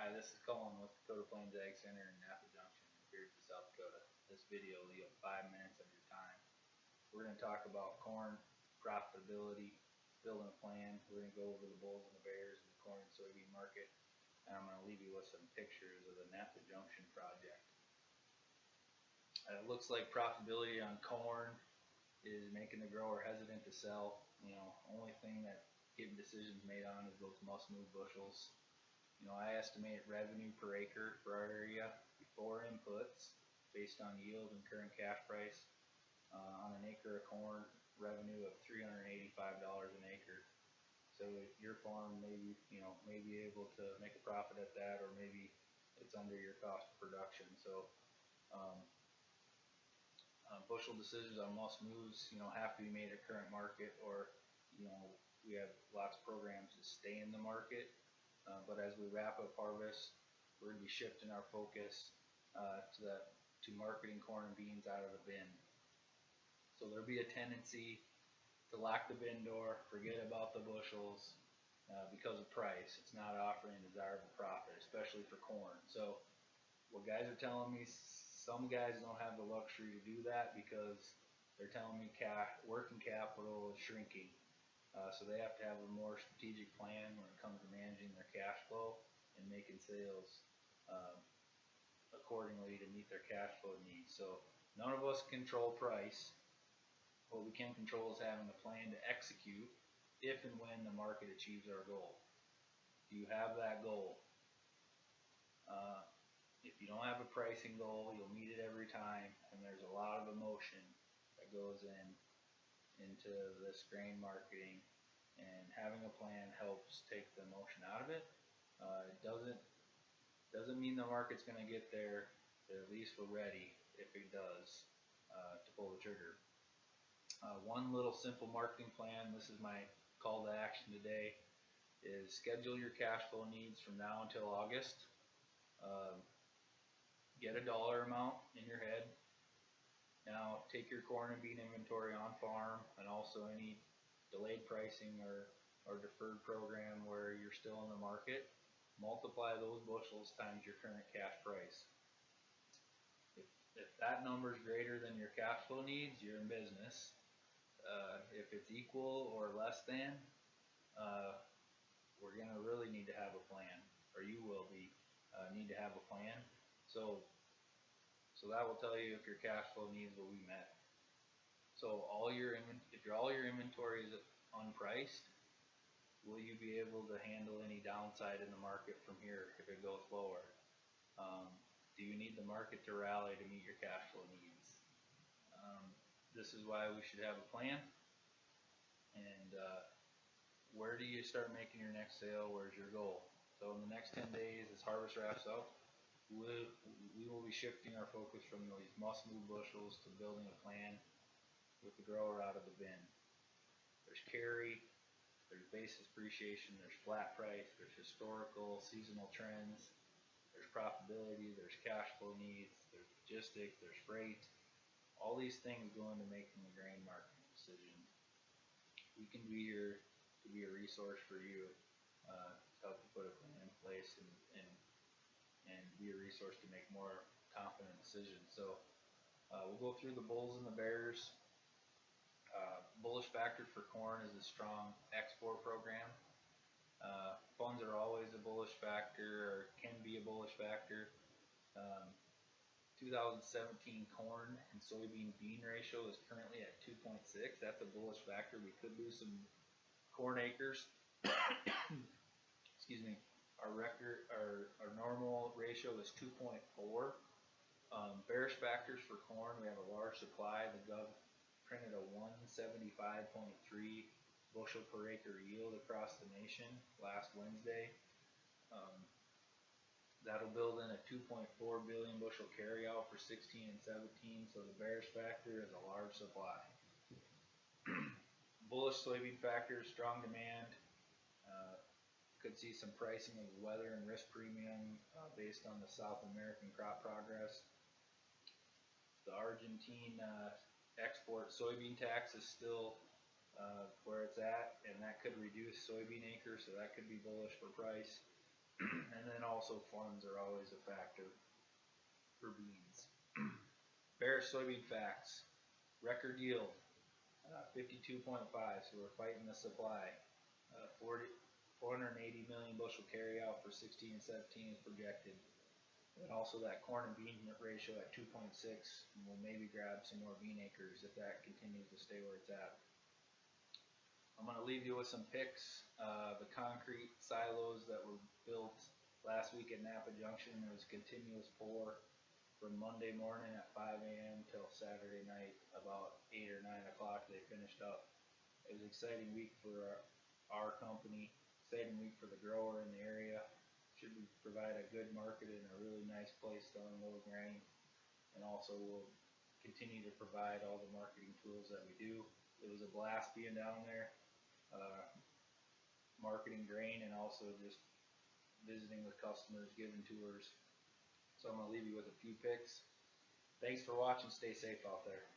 Hi, this is Colin with Dakota Plains Ag Center in Napa Junction in Pearson, South Dakota. This video will yield 5 minutes of your time. We're going to talk about corn, profitability, building a plan. We're going to go over the bulls and the bears in the corn and soybean market. And I'm going to leave you with some pictures of the Napa Junction project. It looks like profitability on corn is making the grower hesitant to sell. Only thing that getting decisions made on is those must-move bushels. I estimate revenue per acre for our area before inputs based on yield and current cash price on an acre of corn, revenue of $385 an acre. So your farm may be able to make a profit at that, or maybe it's under your cost of production. So bushel decisions on must moves have to be made at current market, or we have lots of programs to stay in the market. But as we wrap up harvest, we're going to be shifting our focus to marketing corn and beans out of the bin. So there'll be a tendency to lock the bin door, forget about the bushels because of price. It's not offering a desirable profit, especially for corn. So what guys are telling me, some guys don't have the luxury to do that because they're telling me working capital is shrinking. So they have to have a more strategic plan when it comes to managing their cash flow and making sales accordingly to meet their cash flow needs. So none of us control price. What we can control is having a plan to execute if and when the market achieves our goal. Do you have that goal? If you don't have a pricing goal, you'll meet it every time, and there's a lot of emotion that goes into this grain marketing, and having a plan helps take the emotion out of it. It doesn't mean the market's going to get there, but at least we're ready if it does to pull the trigger. One little simple marketing plan, this is my call to action today, is schedule your cash flow needs from now until August. Get a dollar amount in your head. Now take your corn and bean inventory on farm, and also any delayed pricing or deferred program where you're still in the market. Multiply those bushels times your current cash price. If that number is greater than your cash flow needs, you're in business. If it's equal or less than, we're going to really need to have a plan, or you will need to have a plan. So that will tell you if your cash flow needs will be met. So if all your inventory is unpriced, will you be able to handle any downside in the market from here if it goes lower? Do you need the market to rally to meet your cash flow needs? This is why we should have a plan. And where do you start making your next sale? Where's your goal? So in the next 10 days, as harvest wraps up, we will be shifting our focus from these must-move bushels to building a plan with the grower out of the bin. There's carry, there's basis appreciation, there's flat price, there's historical, seasonal trends, there's profitability, there's cash flow needs, there's logistics, there's freight. All these things go into making the grain marketing decision. We can be here to be a resource for you to help you put a plan in place and be a resource to make more confident decisions. So we'll go through the bulls and the bears. Bullish factor for corn is a strong export program. Funds are always a bullish factor, or can be a bullish factor. 2017 corn and soybean bean ratio is currently at 2.6. That's a bullish factor. We could lose some corn acres. Excuse me. Our normal ratio is 2.4. Bearish factors for corn, we have a large supply. The Gov printed a 175.3 bushel per acre yield across the nation last Wednesday. That'll build in a 2.4 billion bushel carryout for 16 and 17, so the bearish factor is a large supply. Bullish soybean factors, strong demand. Could see some pricing of weather and risk premium based on the South American crop progress. The Argentine export soybean tax is still where it's at, and that could reduce soybean acres, so that could be bullish for price. And then also funds are always a factor for beans. Bearish soybean facts. Record yield, 52.5, so we're fighting the supply. 480 million bushel carry out for 16 and 17 is projected. And also that corn and bean ratio at 2.6, and we'll maybe grab some more bean acres if that continues to stay where it's at. I'm going to leave you with some picks. The concrete silos that were built last week at Napa Junction, there was continuous pour from Monday morning at 5 a.m. till Saturday night about 8 or 9 o'clock they finished up. It was an exciting week for our company, exciting week for the grower in the area. Should provide a good market and a really nice place to unload grain, and also will continue to provide all the marketing tools that we do. It was a blast being down there, marketing grain and also just visiting with customers, giving tours. So I'm going to leave you with a few picks. Thanks for watching. Stay safe out there.